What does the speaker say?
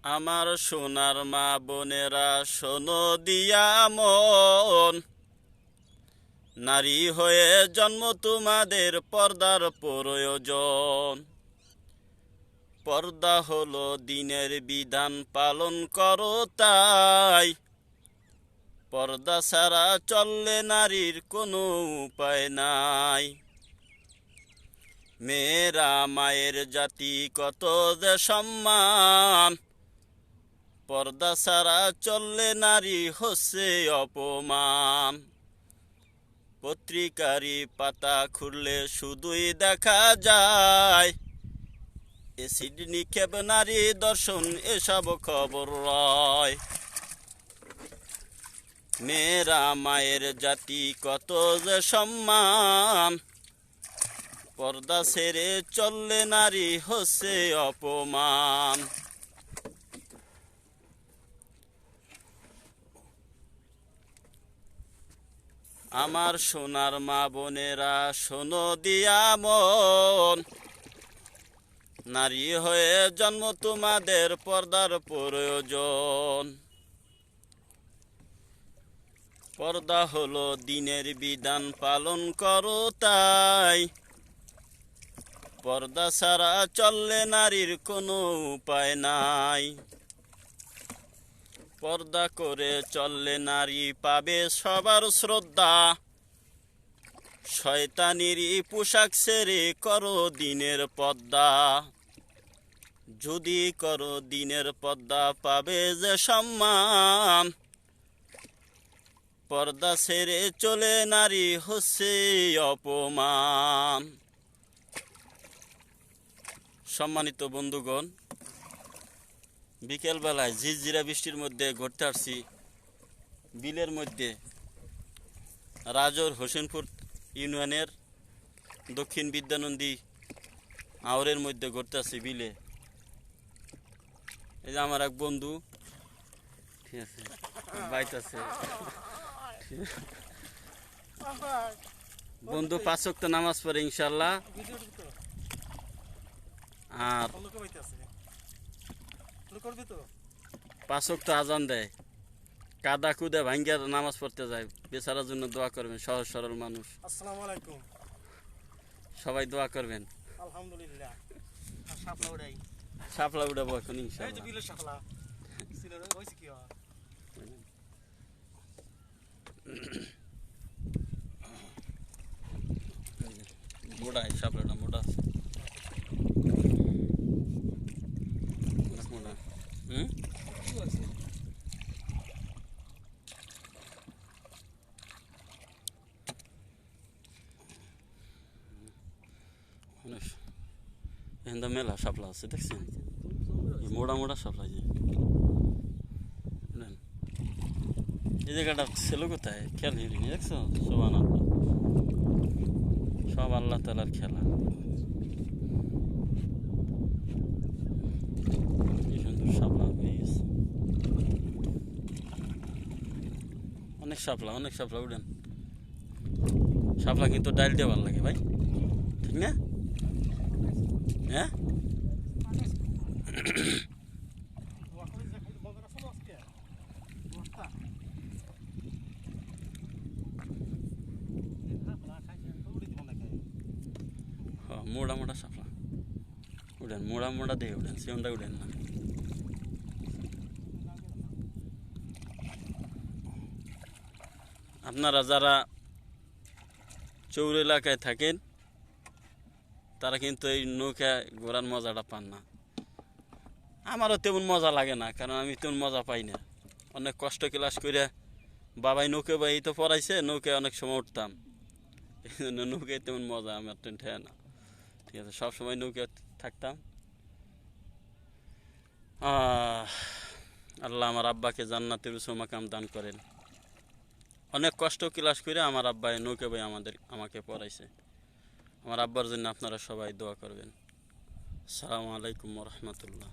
আমার সোনার মা বোনেরা শোনো দিয়া মন, নারী হয়ে জন্ম তোমাদের পর্দার প্রয়োজন। পর্দা হলো দিনের বিধান, পালন করো তাই। পর্দা ছাড়া চললে নারীর কোনো উপায় নাই। মেয়েরা মায়ের জাতি, কত যে সম্মান। পর্দা ছাড়া চললে নারী হচ্ছে অপমান। পত্রিকারি পাতা খুললে শুধুই দেখা যায় এসিড নিক্ষেপ, নারী দর্শন, এসব খবর রয়। মেয়েরা মায়ের জাতি, কত যে সম্মান। পর্দা ছেড়ে চললে নারী হচ্ছে অপমান। আমার সোনার মা বোনেরা শোনো দিয়া মন, নারী হয়ে জন্ম তোমাদের পর্দার প্রয়োজন। পর্দা হলো দিনের বিধান, পালন করো তাই। পর্দা ছাড়া চললে নারীর কোনো উপায় নাই। পর্দা করে চললে নারী পাবে সবার শ্রদ্ধা। শয়তানিরই পোশাক ছেড়ে করো দিনের পর্দা। যদি করো দিনের পর্দা, পাবে যে সম্মান। পর্দা ছেড়ে চলে নারী হচ্ছে অপমান। সম্মানিত বন্ধুগণ, বিকেলবেলায় ঝিরঝিরা বৃষ্টির মধ্যে ঘুরতে আসছি বিলের মধ্যে। রাজৌর হোসেনপুর ইউনিয়নের দক্ষিণ বিদ্যানন্দী আওরের মধ্যে ঘুরতে আসছি বিলে। এই যে আমার এক বন্ধু, ঠিক আছে, বাইত আছে। বন্ধু 5 ওয়াক্ত নামাজ পড়ে ইনশাল্লাহ, আর 5 ওয়াক্ত আজান দেয়। কাদা কুদে ভাঙ্গিয়া নামাজ পড়তে যায়। বেচারার জন্য দোয়া করবেন, সহজ সরল মানুষ। আসসালামু আলাইকুম। সবাই দোয়া করবেন। আলহামদুলিল্লাহ। শাপলা উড়াই, শাপলা উঠাবো এখন এই যে ইনশাল্লাহ। বিলের শাপলা ছিল রে, হইছে কি হয়? মোটা শাপলাটা মোটা আছে, অনেক মোটা। কি হইছে? এখানটা মেলা শাপলা আছে, দেখছেন? মোটা মোটা শাপলা। যে এই জায়গাটা ছিল কোথায় খেয়াল হইনি, দেখছো? সুবহানাল্লাহ, সব আল্লাহ তাআলার খেলা। কি সুন্দর শাপলা হয়ে গেছে। অনেক শাপলা, অনেক শাপলা। উঠেন, শাপলা কিন্তু ডাইল দিয়ে ভালো লাগে ভাই, ঠিক না? হ্যাঁ, মোড়া মোড়া শাপলা উঠেন, মোড়া মোড়া দিয়ে উঠেন, সিমনটা উঠেন না। আপনারা যারা চৌর এলাকায় থাকেন তারা কিন্তু এই নৌকায় ঘোরার মজাটা পান না। আমারও তেমন মজা লাগে না, কারণ আমি তেমন মজা পাই না। অনেক কষ্ট ক্লাস করে বাবাই নৌকে বাই তো পড়াইছে, নৌকায় অনেক সময় উঠতাম। এই জন্য নৌকায় তেমন মজা আমার টেনঠে না, ঠিক আছে? সবসময় নৌকায় থাকতাম। আল্লাহ আমার আব্বাকে জান্নাতের উঁচু মাকাম দান করেন। অনেক কষ্ট ক্লাস করে আমার আব্বাই নৌকে বাই আমাকে পড়াইছে। আমার আব্বার জন্য আপনারা সবাই দোয়া করবেন। আসসালামু আলাইকুম ওয়া রাহমাতুল্লাহ।